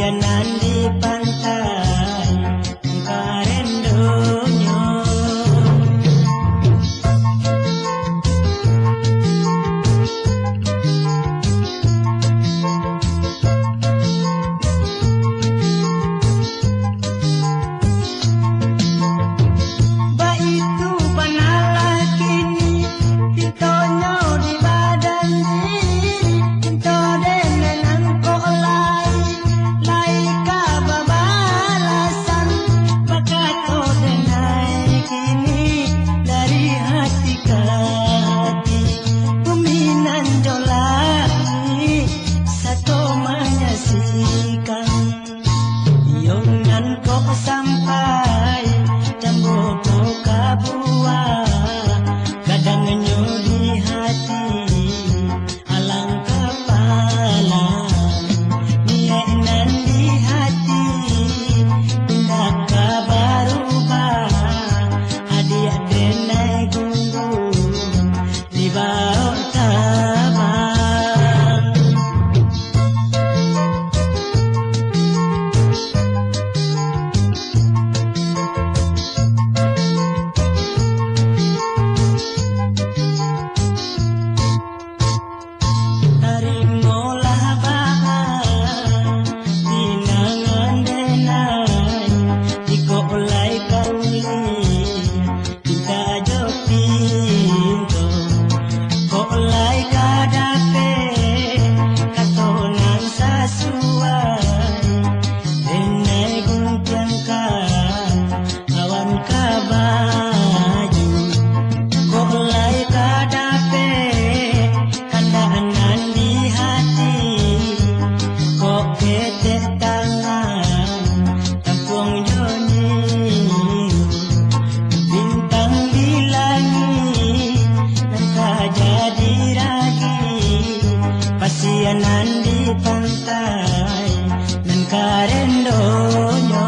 Pasianan di pantai karen donyo. Baitu banala kini pintonyo di badan diri pinto denan ko lai ka babalasan pakato denai kini dari hati ke hati kuminan jolani satu menyaksikan yongan ko sampai jambo ko kabua kadang di hati alang kepala nianan di hati pindah kabarubah adia denai gunggu di bawah tabang. Tarimolah bahan pinangan denai iko ulai kauli kita jo pinto ko ulai kadape katonan sasuai denai gumpiangkan awan kabaju ko ulai kadape kandaanan di hati kok ketek tangan tampung joni bintang di langit nangka jadi ragi pasianan di pantai nangka rendonyo.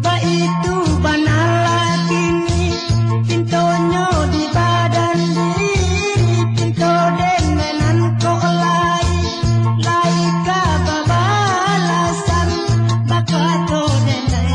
Baitu banala kini pintonyo di badan diri pinto denan ko lai ka babalasan bakato denai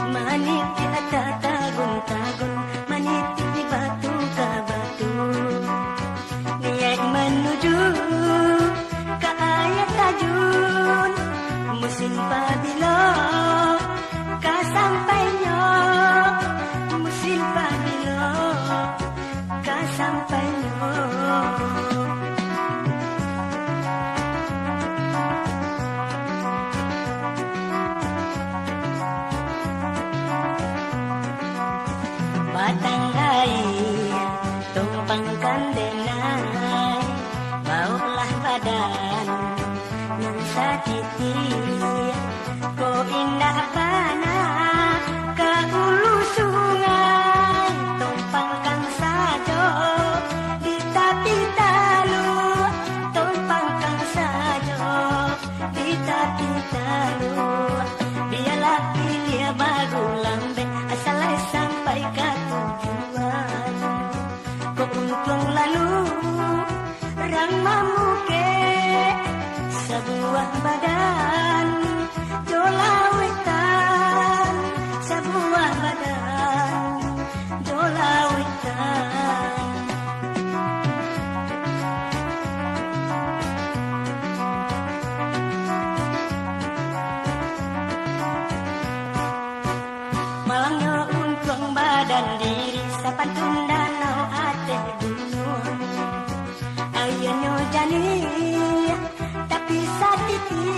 Maniti at tagun-tagun, maniti di batu ka batu. Niat menuju ke ayat tajun, musim pabila ka sampainya, musim pabila ka sampainya. Batang air tumpangkan denai, bauklah badan yang sakiti. Ko indah kana ke hulu sungai, tumpangkan saja di tepi talu, tumpangkan saja di tepi talu. Biarlah pilih baru lambe asal sampai ke tujuan. Ko untung lalu rang mamuke sebuah badan jolawitan, sebuah badan jolawitan. Malangnya untung badan diri sapantun danau ate gunung. Ayeuna jani tapi satiti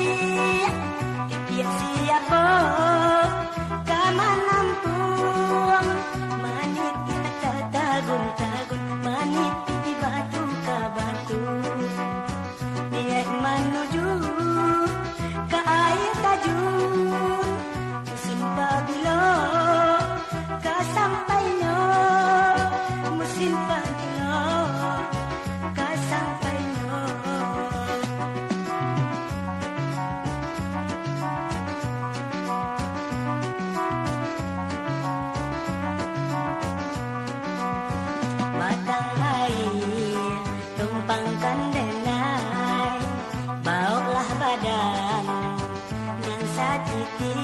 tiap siapa kamanampung. Maniti tak tagun-tagun, maniti di batu ka batu. Dia menuju ke air tajun, musim pabila ka sampainya, musim pabila ka sampainya. Batang air tumpangkan denai, bauklah badan yang sakiti.